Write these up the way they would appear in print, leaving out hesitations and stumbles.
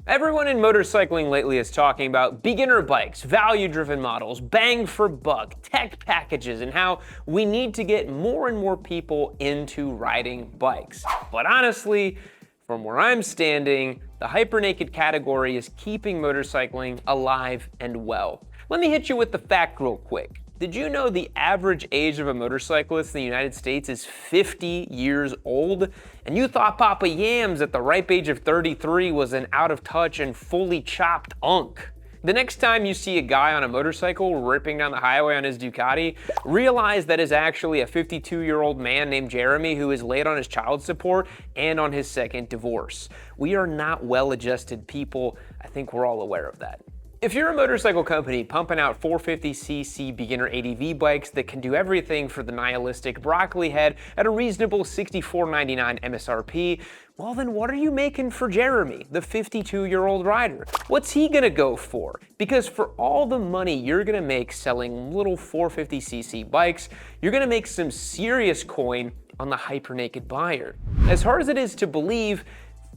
Everyone in motorcycling lately is talking about beginner bikes, value-driven models, bang for buck, tech packages, and how we need to get more and more people into riding bikes. But honestly, from where I'm standing, the hypernaked category is keeping motorcycling alive and well. Let me hit you with the fact real quick. Did you know the average age of a motorcyclist in the United States is 50 years old? And you thought Papa Yams at the ripe age of 33 was an out of touch and fully chopped unk. The next time you see a guy on a motorcycle ripping down the highway on his Ducati, realize that is actually a 52-year-old man named Jeremy who is late on his child support and on his second divorce. We are not well-adjusted people. I think we're all aware of that. If you're a motorcycle company pumping out 450cc beginner ADV bikes that can do everything for the nihilistic broccoli head at a reasonable $64.99 MSRP, well then what are you making for Jeremy, the 52-year-old rider? What's he gonna go for? Because for all the money you're gonna make selling little 450cc bikes, you're gonna make some serious coin on the hypernaked buyer. As hard as it is to believe,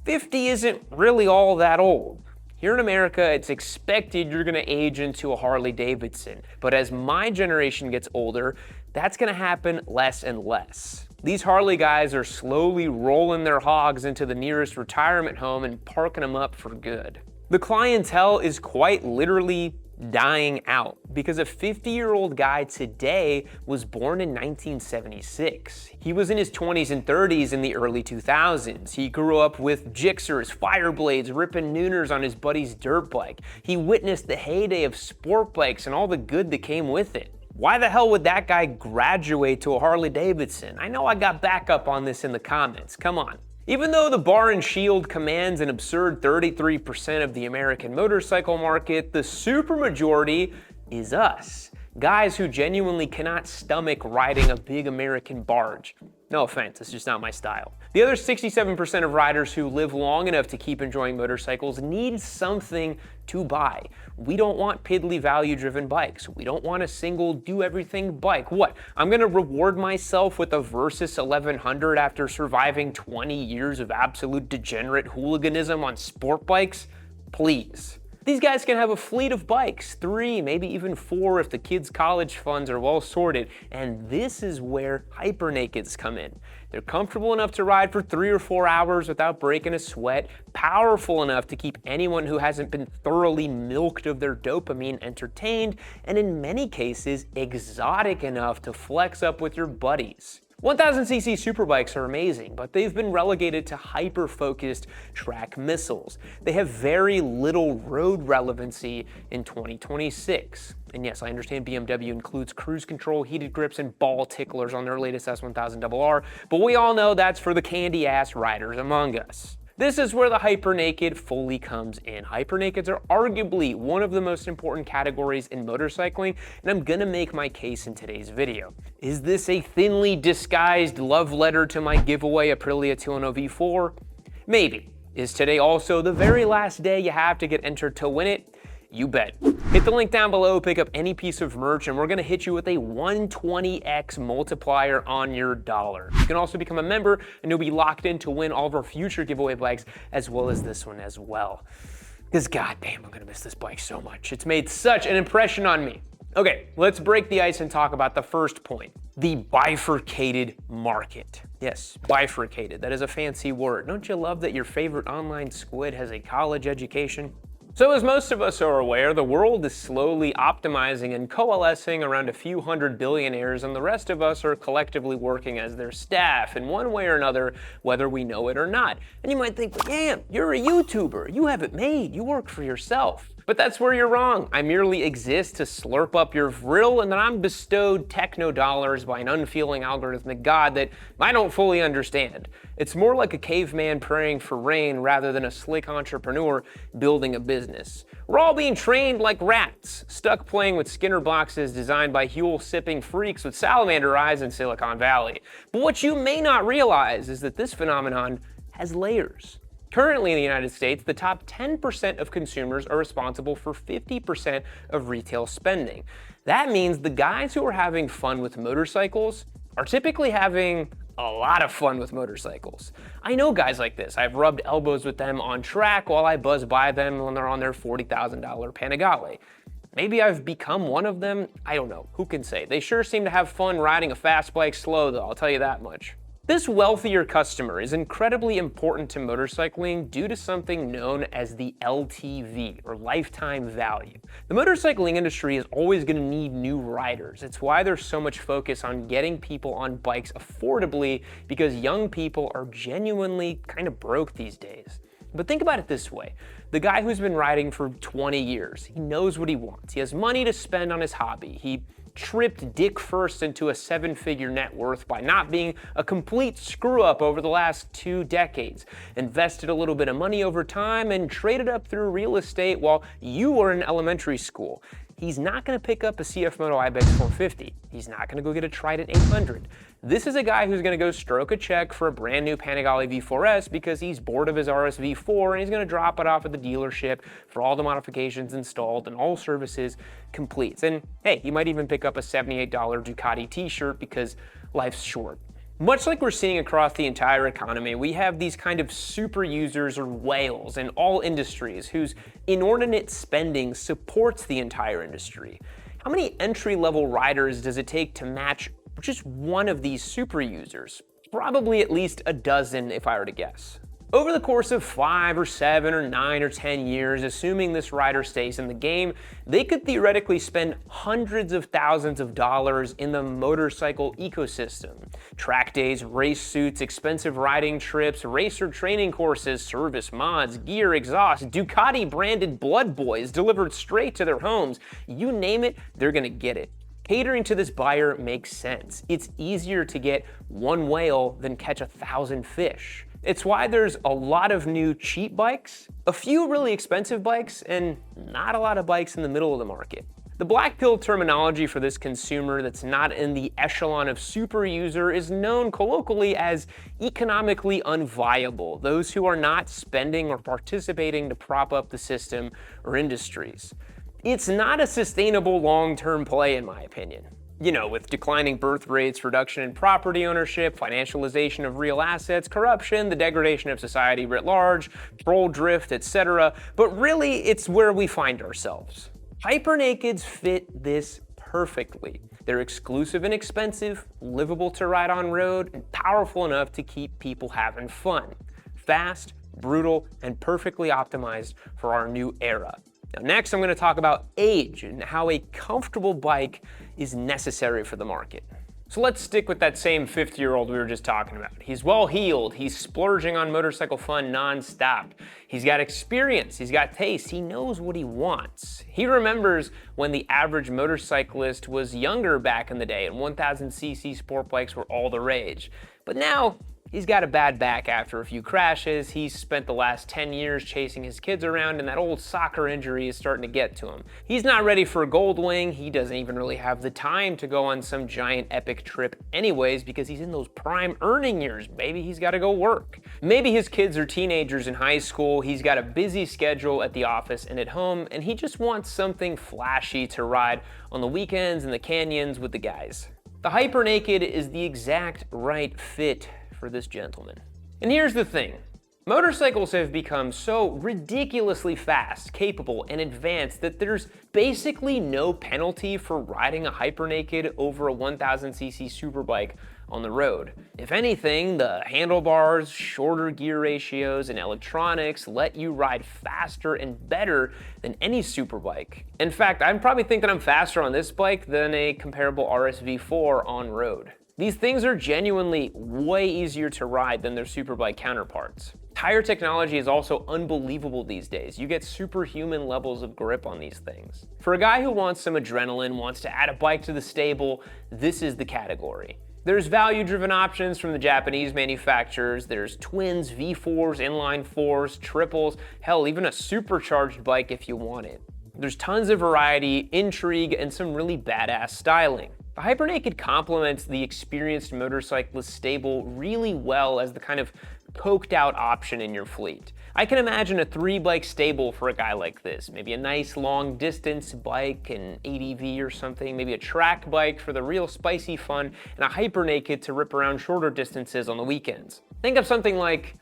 50 isn't really all that old. Here in America, it's expected you're gonna age into a Harley Davidson. But as my generation gets older, that's gonna happen less and less. These Harley guys are slowly rolling their hogs into the nearest retirement home and parking them up for good. The clientele is quite literally dying out because a 50-year-old guy today was born in 1976. He was in his 20s and 30s in the early 2000s. He grew up with Gixxers, Fireblades, ripping Nooners on his buddy's dirt bike. He witnessed the heyday of sport bikes and all the good that came with it. Why the hell would that guy graduate to a Harley Davidson? I know I got backup on this in the comments, come on. Even though the bar and shield commands an absurd 33% of the American motorcycle market, the supermajority is us. Guys who genuinely cannot stomach riding a big American barge. No offense, it's just not my style. The other 67% of riders who live long enough to keep enjoying motorcycles need something to buy. We don't want piddly value-driven bikes. We don't want a single do-everything bike. What, I'm gonna reward myself with a Versys 1100 after surviving 20 years of absolute degenerate hooliganism on sport bikes? Please. These guys can have a fleet of bikes, 3, maybe even 4 if the kids' college funds are well sorted, and this is where hypernakeds come in. They're comfortable enough to ride for 3 or 4 hours without breaking a sweat, powerful enough to keep anyone who hasn't been thoroughly milked of their dopamine entertained, and in many cases, exotic enough to flex up with your buddies. 1000cc superbikes are amazing, but they've been relegated to hyper-focused track missiles. They have very little road relevancy in 2026. And yes, I understand BMW includes cruise control, heated grips, and ball ticklers on their latest S1000RR, but we all know that's for the candy-ass riders among us. This is where the hypernaked fully comes in. Hypernakeds are arguably one of the most important categories in motorcycling, and I'm gonna make my case in today's video. Is this a thinly disguised love letter to my giveaway Aprilia 210 V4? Maybe. Is today also the very last day you have to get entered to win it? You bet. Hit the link down below, pick up any piece of merch, and we're gonna hit you with a 120x multiplier on your dollar. You can also become a member, and you'll be locked in to win all of our future giveaway bikes, as well as this one as well. Because goddamn, I'm gonna miss this bike so much. It's made such an impression on me. Okay, let's break the ice and talk about the first point, the bifurcated market. Yes, bifurcated, that is a fancy word. Don't you love that your favorite online squid has a college education? So as most of us are aware, the world is slowly optimizing and coalescing around a few hundred billionaires, and the rest of us are collectively working as their staff in one way or another, whether we know it or not. And you might think, well, damn, you're a YouTuber, you have it made, you work for yourself. But that's where you're wrong. I merely exist to slurp up your vril, and then I'm bestowed techno dollars by an unfeeling algorithmic god that I don't fully understand. It's more like a caveman praying for rain rather than a slick entrepreneur building a business. We're all being trained like rats, stuck playing with Skinner boxes designed by Huel-sipping freaks with salamander eyes in Silicon Valley. But what you may not realize is that this phenomenon has layers. Currently in the United States, the top 10% of consumers are responsible for 50% of retail spending. That means the guys who are having fun with motorcycles are typically having a lot of fun with motorcycles. I know guys like this. I've rubbed elbows with them on track while I buzz by them when they're on their $40,000 Panigale. Maybe I've become one of them. I don't know. Who can say? They sure seem to have fun riding a fast bike slow, though, I'll tell you that much. This wealthier customer is incredibly important to motorcycling due to something known as the LTV, or lifetime value. The motorcycling industry is always going to need new riders. It's why there's so much focus on getting people on bikes affordably, because young people are genuinely kind of broke these days. But think about it this way. The guy who's been riding for 20 years, he knows what he wants. He has money to spend on his hobby. He tripped dick first into a 7-figure net worth by not being a complete screw-up over the last 2 decades, invested a little bit of money over time, and traded up through real estate while you were in elementary school. He's not going to pick up a CF Moto Ibex 450. He's not going to go get a Trident 800. This is a guy who's going to go stroke a check for a brand new Panigale V4S because he's bored of his RSV4 and he's going to drop it off at the dealership for all the modifications installed and all services complete. And hey, he might even pick up a $78 Ducati t-shirt because life's short. Much like we're seeing across the entire economy, we have these kind of super users or whales in all industries whose inordinate spending supports the entire industry. How many entry-level riders does it take to match just one of these super users? Probably at least a dozen if I were to guess. Over the course of 5 or 7 or 9 or 10 years, assuming this rider stays in the game, they could theoretically spend hundreds of thousands of dollars in the motorcycle ecosystem. Track days, race suits, expensive riding trips, racer training courses, service mods, gear, exhaust, Ducati branded blood boys delivered straight to their homes. You name it, they're gonna get it. Catering to this buyer makes sense. It's easier to get one whale than catch 1,000 fish. It's why there's a lot of new cheap bikes, a few really expensive bikes, and not a lot of bikes in the middle of the market. The black pill terminology for this consumer that's not in the echelon of super user is known colloquially as economically unviable, those who are not spending or participating to prop up the system or industries. It's not a sustainable long-term play in my opinion. You know, with declining birth rates, reduction in property ownership, financialization of real assets, corruption, the degradation of society writ large, troll drift, etc. But really, it's where we find ourselves. Hypernakeds fit this perfectly. They're exclusive and expensive, livable to ride on road, and powerful enough to keep people having fun. Fast, brutal, and perfectly optimized for our new era. Now, next, I'm going to talk about age and how a comfortable bike is necessary for the market. So let's stick with that same 50-year-old we were just talking about. He's well-heeled, he's splurging on motorcycle fun non-stop. He's got experience, he's got taste, he knows what he wants. He remembers when the average motorcyclist was younger back in the day and 1000cc sport bikes were all the rage. But now, he's got a bad back after a few crashes, he's spent the last 10 years chasing his kids around, and that old soccer injury is starting to get to him. He's not ready for a gold wing, he doesn't even really have the time to go on some giant epic trip anyways because he's in those prime earning years. Maybe he's gotta go work. Maybe his kids are teenagers in high school, he's got a busy schedule at the office and at home, and he just wants something flashy to ride on the weekends in the canyons with the guys. The Hypernaked is the exact right fit for this gentleman. And here's the thing. Motorcycles have become so ridiculously fast, capable, and advanced that there's basically no penalty for riding a Hypernaked over a 1000cc superbike on the road. If anything, the handlebars, shorter gear ratios, and electronics let you ride faster and better than any superbike. In fact, I probably think that I'm faster on this bike than a comparable RSV4 on road. These things are genuinely way easier to ride than their superbike counterparts. Tire technology is also unbelievable these days. You get superhuman levels of grip on these things. For a guy who wants some adrenaline, wants to add a bike to the stable, this is the category. There's value-driven options from the Japanese manufacturers. There's twins, V4s, inline 4s, triples, hell, even a supercharged bike if you want it. There's tons of variety, intrigue, and some really badass styling. The Hypernaked complements the experienced motorcyclist stable really well as the kind of coked out option in your fleet. I can imagine a 3-bike stable for a guy like this. Maybe a nice long distance bike, an ADV or something, maybe a track bike for the real spicy fun, and a Hypernaked to rip around shorter distances on the weekends. Think of something like,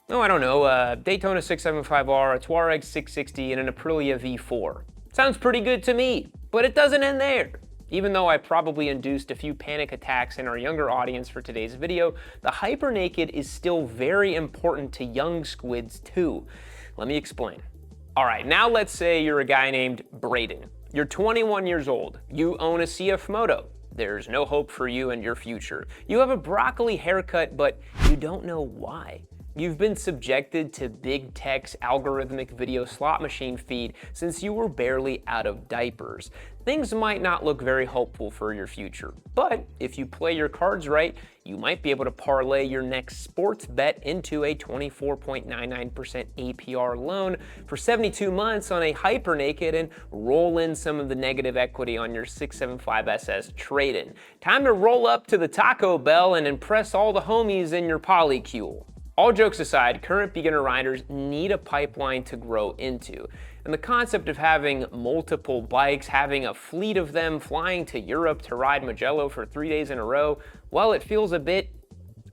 oh, I don't know, a Daytona 675R, a Touareg 660, and an Aprilia V4. Sounds pretty good to me, but it doesn't end there. Even though I probably induced a few panic attacks in our younger audience for today's video, the Hypernaked is still very important to young squids too. Let me explain. All right, now let's say you're a guy named Braden. You're 21 years old. You own a CF Moto. There's no hope for you and your future. You have a broccoli haircut, but you don't know why. You've been subjected to big tech's algorithmic video slot machine feed since you were barely out of diapers. Things might not look very hopeful for your future, but if you play your cards right, you might be able to parlay your next sports bet into a 24.99% APR loan for 72 months on a Hypernaked and roll in some of the negative equity on your 675SS trade-in. Time to roll up to the Taco Bell and impress all the homies in your polycule. All jokes aside, current beginner riders need a pipeline to grow into. And the concept of having multiple bikes, having a fleet of them, flying to Europe to ride Mugello for 3 days in a row, well, it feels a bit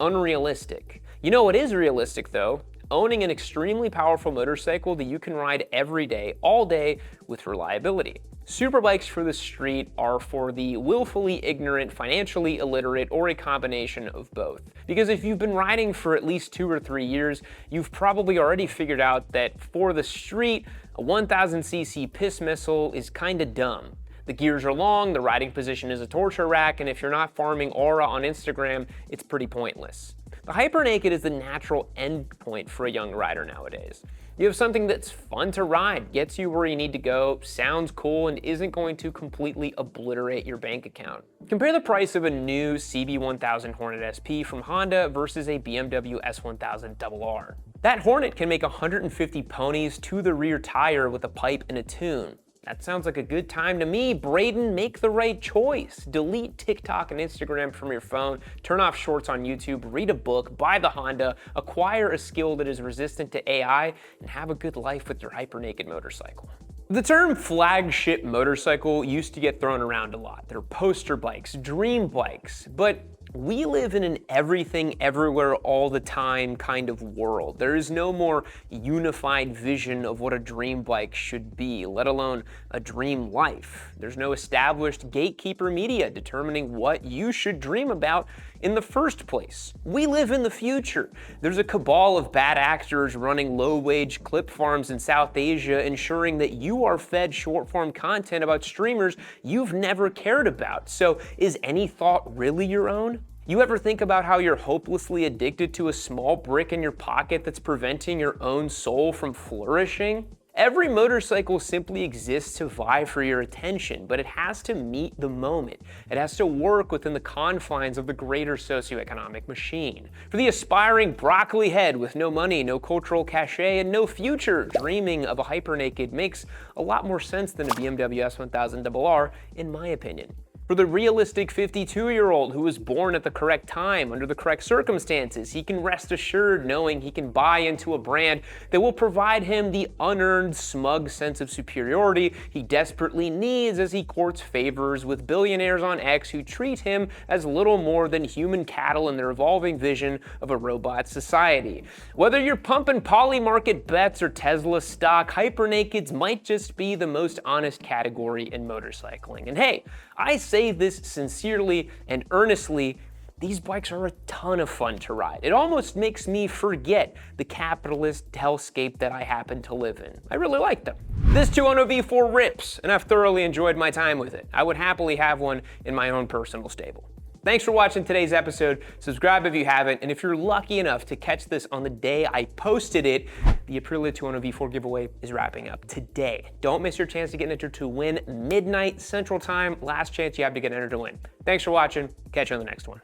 unrealistic. You know what is realistic though? Owning an extremely powerful motorcycle that you can ride every day, all day, with reliability. Superbikes for the street are for the willfully ignorant, financially illiterate, or a combination of both. Because if you've been riding for at least 2 or 3 years, you've probably already figured out that for the street, a 1000cc piss missile is kinda dumb. The gears are long, the riding position is a torture rack, and if you're not farming aura on Instagram, it's pretty pointless. The Hypernaked is the natural endpoint for a young rider nowadays. You have something that's fun to ride, gets you where you need to go, sounds cool, and isn't going to completely obliterate your bank account. Compare the price of a new CB1000 Hornet SP from Honda versus a BMW S1000RR. That Hornet can make 150 ponies to the rear tire with a pipe and a tune. That sounds like a good time to me. Braden, make the right choice. Delete TikTok and Instagram from your phone, turn off shorts on YouTube, read a book, buy the Honda, acquire a skill that is resistant to AI, and have a good life with your Hypernaked motorcycle. The term flagship motorcycle used to get thrown around a lot. They're poster bikes, dream bikes, but we live in an everything, everywhere, all the time kind of world. There is no more unified vision of what a dream bike should be, let alone a dream life. There's no established gatekeeper media determining what you should dream about in the first place. We live in the future. There's a cabal of bad actors running low-wage clip farms in South Asia, ensuring that you are fed short-form content about streamers you've never cared about. So is any thought really your own? You ever think about how you're hopelessly addicted to a small brick in your pocket that's preventing your own soul from flourishing? Every motorcycle simply exists to vie for your attention, but it has to meet the moment. It has to work within the confines of the greater socioeconomic machine. For the aspiring broccoli head with no money, no cultural cachet, and no future, dreaming of a Hypernaked makes a lot more sense than a BMW S1000RR, in my opinion. For the realistic 52-year-old who was born at the correct time, under the correct circumstances, he can rest assured knowing he can buy into a brand that will provide him the unearned, smug sense of superiority he desperately needs as he courts favors with billionaires on X who treat him as little more than human cattle in their evolving vision of a robot society. Whether you're pumping polymarket bets or Tesla stock, Hypernakeds might just be the most honest category in motorcycling. And hey, I say this sincerely and earnestly, these bikes are a ton of fun to ride. It almost makes me forget the capitalist hellscape that I happen to live in. I really like them. This 210 V4 rips, and I've thoroughly enjoyed my time with it. I would happily have one in my own personal stable. Thanks for watching today's episode. Subscribe if you haven't, and if you're lucky enough to catch this on the day I posted it, the Aprilia 210 V4 giveaway is wrapping up today. Don't miss your chance to get entered to win midnight Central Time. Last chance you have to get entered to win. Thanks for watching. Catch you on the next one.